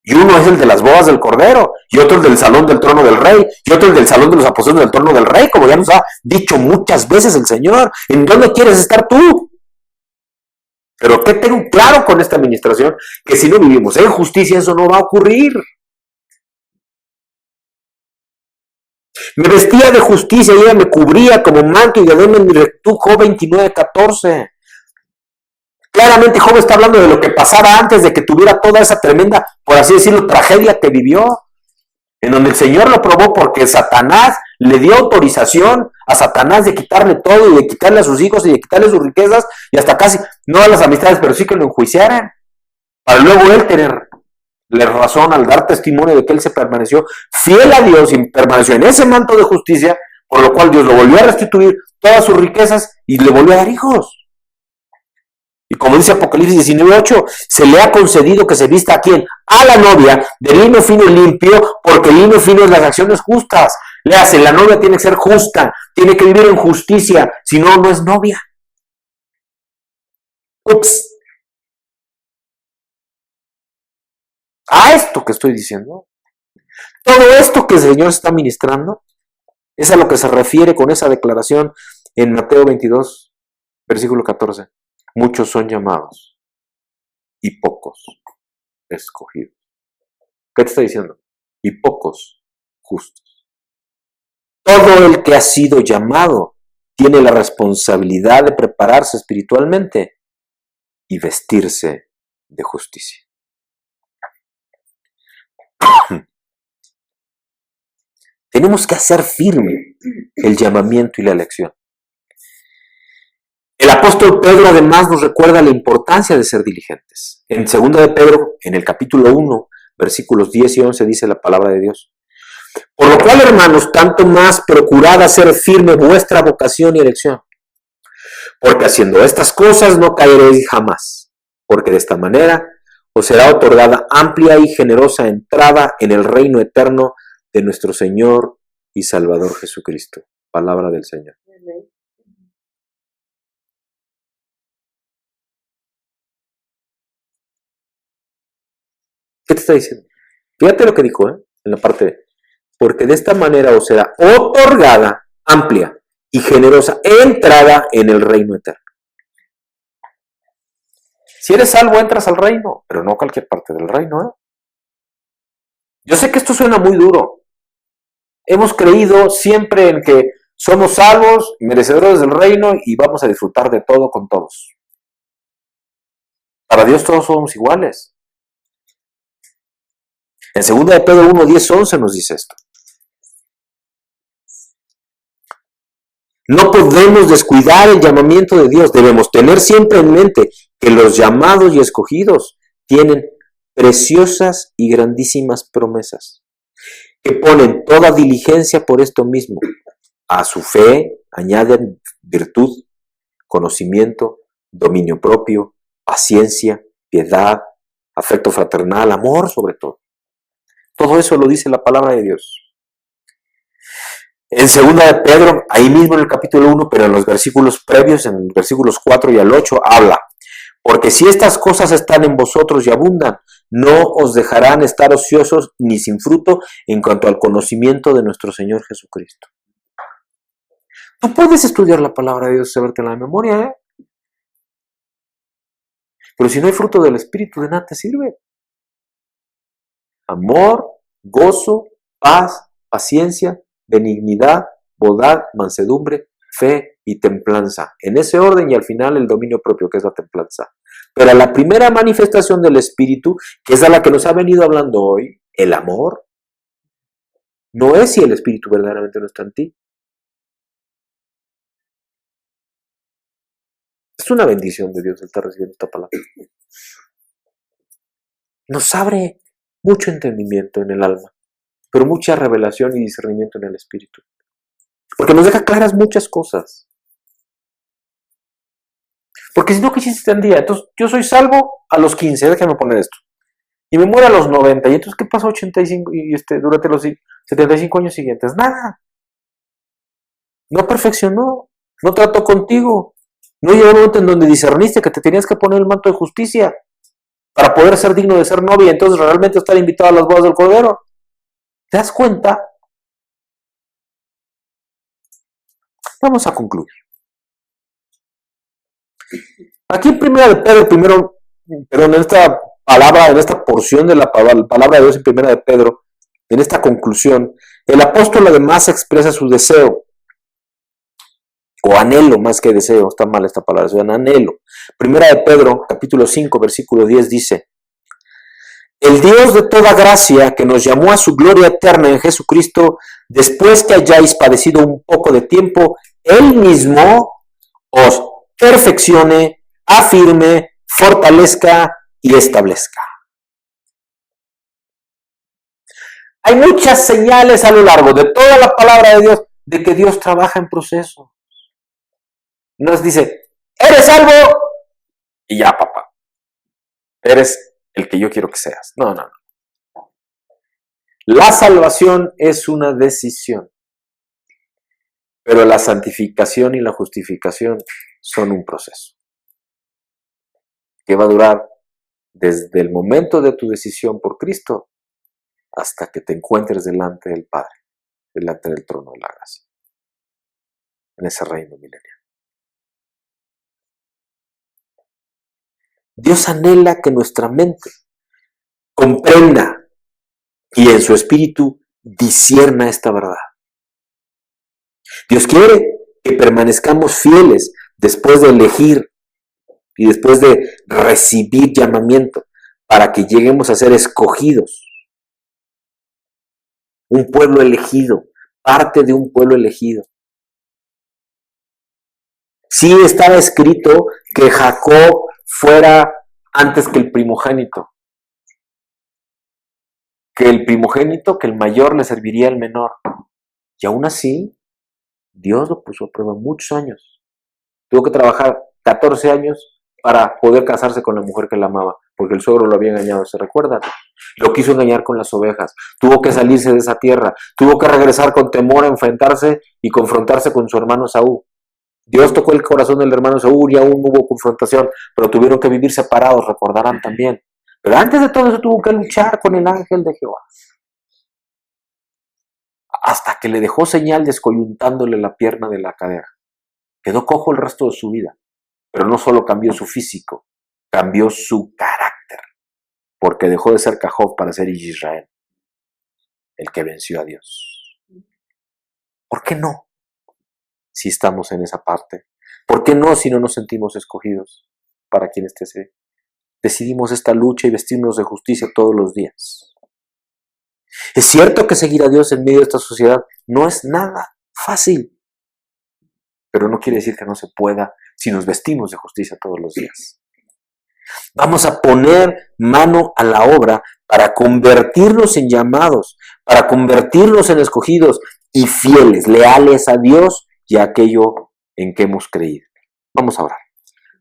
S1: Y uno es el de las bodas del Cordero, y otro el del salón del trono del rey, y otro el del salón de los aposentos del trono del rey, como ya nos ha dicho muchas veces el Señor. ¿En dónde quieres estar tú? Pero que tengo claro con esta administración, que si no vivimos en justicia, eso no va a ocurrir. Me vestía de justicia y ella me cubría como manto y diadema en mi rectitud. Job 29:14. Claramente Job está hablando de lo que pasaba antes de que tuviera toda esa tremenda, por así decirlo, tragedia que vivió, en donde el Señor lo probó porque Satanás le dio autorización a Satanás de quitarle todo y de quitarle a sus hijos y de quitarle sus riquezas y hasta casi, no a las amistades, pero sí que lo enjuiciaran, para luego él tenerle razón al dar testimonio de que él se permaneció fiel a Dios y permaneció en ese manto de justicia, por lo cual Dios lo volvió a restituir todas sus riquezas y le volvió a dar hijos. Y como dice Apocalipsis 19:8, se le ha concedido que se vista a quién? A la novia de lino fino y limpio, porque el lino fino es las acciones justas. Le hace, la novia tiene que ser justa, tiene que vivir en justicia, si no, no es novia. Ups. A esto que estoy diciendo, todo esto que el Señor está ministrando, es a lo que se refiere con esa declaración en Mateo 22, versículo 14. Muchos son llamados y pocos escogidos. ¿Qué te está diciendo? Y pocos justos. Todo el que ha sido llamado tiene la responsabilidad de prepararse espiritualmente y vestirse de justicia. Tenemos que hacer firme el llamamiento y la elección. El apóstol Pedro además nos recuerda la importancia de ser diligentes. En 2 de Pedro, en el capítulo 1, versículos 10 y 11, dice la palabra de Dios. Por lo cual, hermanos, tanto más procurad hacer firme vuestra vocación y elección. Porque haciendo estas cosas no caeréis jamás. Porque de esta manera os será otorgada amplia y generosa entrada en el reino eterno de nuestro Señor y Salvador Jesucristo. Palabra del Señor. ¿Qué te está diciendo? Fíjate lo que dijo, en la parte B. Porque de esta manera os será otorgada, amplia y generosa entrada en el reino eterno. Si eres salvo, entras al reino, pero no a cualquier parte del reino, Yo sé que esto suena muy duro. Hemos creído siempre en que somos salvos, merecedores del reino y vamos a disfrutar de todo con todos. Para Dios todos somos iguales. En 2 de Pedro 1, 10, 11 nos dice esto. No podemos descuidar el llamamiento de Dios. Debemos tener siempre en mente que los llamados y escogidos tienen preciosas y grandísimas promesas, que ponen toda diligencia por esto mismo. A su fe añaden virtud, conocimiento, dominio propio, paciencia, piedad, afecto fraternal, amor sobre todo. Todo eso lo dice la palabra de Dios. En 2 de Pedro, ahí mismo en el capítulo 1, pero en los versículos previos, en los versículos 4 y al 8, habla. Porque si estas cosas están en vosotros y abundan, no os dejarán estar ociosos ni sin fruto en cuanto al conocimiento de nuestro Señor Jesucristo. Tú puedes estudiar la palabra de Dios y saberte la memoria, Pero si no hay fruto del Espíritu, de nada te sirve. Amor, gozo, paz, paciencia, benignidad, bondad, mansedumbre, fe y templanza. En ese orden y al final el dominio propio, que es la templanza. Pero la primera manifestación del Espíritu, que es a la que nos ha venido hablando hoy, el amor, no es si el Espíritu verdaderamente no está en ti. Es una bendición de Dios el estar recibiendo esta palabra. Nos abre mucho entendimiento en el alma, pero mucha revelación y discernimiento en el Espíritu. Porque nos deja claras muchas cosas. Porque si no, ¿qué hiciste el día? Entonces, yo soy salvo a los 15, déjame poner esto. Y me muero a los 90. ¿Y entonces qué pasó 85 y durante los 75 años siguientes? Nada. No perfeccionó. No trató contigo. No llegó un momento en donde discerniste que te tenías que poner el manto de justicia para poder ser digno de ser novia y entonces realmente estar invitado a las bodas del Cordero. ¿Te das cuenta? Vamos a concluir. Aquí en 1 de Pedro, en esta palabra, en esta porción de la palabra de Dios en 1 de Pedro, en esta conclusión, el apóstol además expresa su deseo, o anhelo más que deseo, está mal esta palabra, es un anhelo. 1 de Pedro, capítulo 5, versículo 10 dice: el Dios de toda gracia, que nos llamó a su gloria eterna en Jesucristo, después que hayáis padecido un poco de tiempo, Él mismo os perfeccione, afirme, fortalezca y establezca. Hay muchas señales a lo largo de toda la palabra de Dios de que Dios trabaja en proceso. Nos dice, eres salvo y ya, papá. Eres el que yo quiero que seas. No. La salvación es una decisión, pero la santificación y la justificación son un proceso que va a durar desde el momento de tu decisión por Cristo hasta que te encuentres delante del Padre, delante del trono de la gracia, en ese reino milenial. Dios anhela que nuestra mente comprenda y en su espíritu discierna esta verdad. Dios quiere que permanezcamos fieles después de elegir y después de recibir llamamiento para que lleguemos a ser escogidos. Un pueblo elegido, parte de un pueblo elegido. Sí estaba escrito que Jacob fuera antes que el primogénito. Que el mayor le serviría al menor. Y aún así, Dios lo puso a prueba muchos años. Tuvo que trabajar 14 años para poder casarse con la mujer que la amaba, porque el suegro lo había engañado, ¿se recuerdan? Lo quiso engañar con las ovejas. Tuvo que salirse de esa tierra. Tuvo que regresar con temor a enfrentarse y confrontarse con su hermano Saúl. Dios tocó el corazón del hermano Saúl y aún hubo confrontación, pero tuvieron que vivir separados, recordarán también. Pero antes de todo eso tuvo que luchar con el ángel de Jehová. Hasta que le dejó señal descoyuntándole la pierna de la cadera. Quedó cojo el resto de su vida. Pero no solo cambió su físico, cambió su carácter. Porque dejó de ser Jacob para ser Israel, el que venció a Dios. ¿Por qué no? Si estamos en esa parte. ¿Por qué no si no nos sentimos escogidos para quienes decidimos esta lucha y vestirnos de justicia todos los días? Es cierto que seguir a Dios en medio de esta sociedad no es nada fácil, pero no quiere decir que no se pueda si nos vestimos de justicia todos los días. Vamos a poner mano a la obra para convertirnos en llamados, para convertirnos en escogidos y fieles, leales a Dios y a aquello en que hemos creído. Vamos a orar.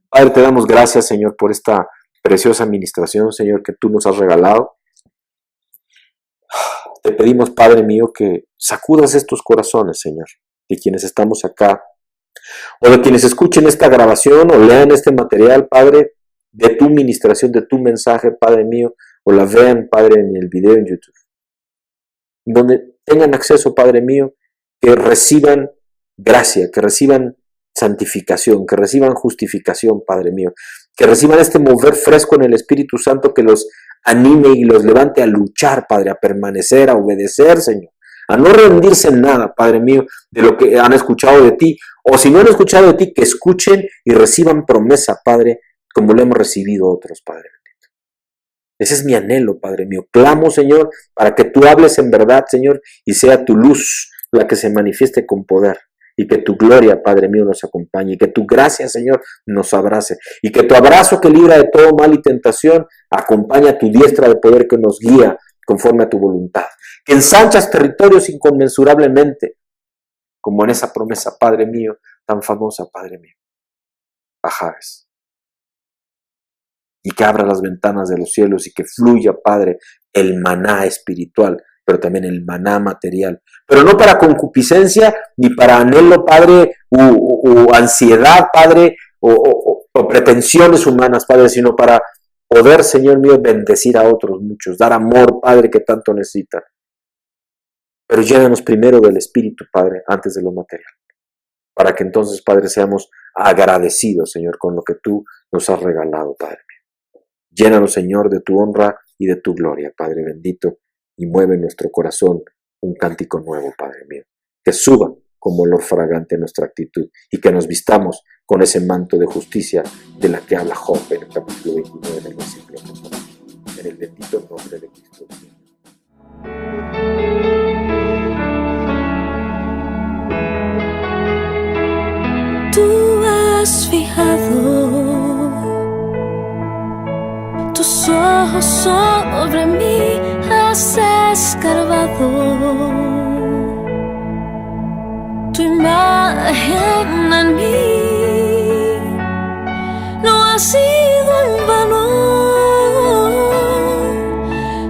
S1: Padre, te damos gracias, Señor, por esta preciosa administración, Señor, que tú nos has regalado. Te pedimos, Padre mío, que sacudas estos corazones, Señor, de quienes estamos acá, o de quienes escuchen esta grabación o lean este material, Padre, de tu ministración, de tu mensaje, Padre mío, o la vean, Padre, en el video en YouTube. Donde tengan acceso, Padre mío, que reciban gracia, que reciban santificación, que reciban justificación, Padre mío, que reciban este mover fresco en el Espíritu Santo que los anime y los levante a luchar, Padre, a permanecer, a obedecer, Señor, a no rendirse en nada, Padre mío, de lo que han escuchado de ti, o si no han escuchado de ti, que escuchen y reciban promesa, Padre, como lo hemos recibido otros, Padre bendito. Ese es mi anhelo, Padre mío. Clamo, Señor, para que tú hables en verdad, Señor, y sea tu luz la que se manifieste con poder. Y que tu gloria, Padre mío, nos acompañe. Y que tu gracia, Señor, nos abrace. Y que tu abrazo que libra de todo mal y tentación acompañe a tu diestra de poder que nos guía conforme a tu voluntad. Que ensanchas territorios inconmensurablemente, como en esa promesa, Padre mío, tan famosa, Padre mío. A Jabes. Y que abra las ventanas de los cielos y que fluya, Padre, el maná espiritual, pero también el maná material. Pero no para concupiscencia, ni para anhelo, Padre, u ansiedad, Padre, o pretensiones humanas, Padre, sino para poder, Señor mío, bendecir a otros muchos, dar amor, Padre, que tanto necesitan. Pero llénanos primero del Espíritu, Padre, antes de lo material. Para que entonces, Padre, seamos agradecidos, Señor, con lo que tú nos has regalado, Padre mío. Llénanos, Señor, de tu honra y de tu gloria, Padre bendito, y mueve en nuestro corazón un cántico nuevo, Padre mío. Que suba como olor fragante nuestra actitud y que nos vistamos con ese manto de justicia de la que habla Job en el capítulo 29 del versículo 4. En el bendito nombre de Cristo.
S2: Tú has fijado tus ojos sobre mí, has escarbado tu imagen en mí, no ha sido en vano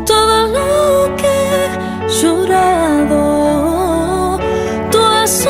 S2: todo lo que he llorado, tú has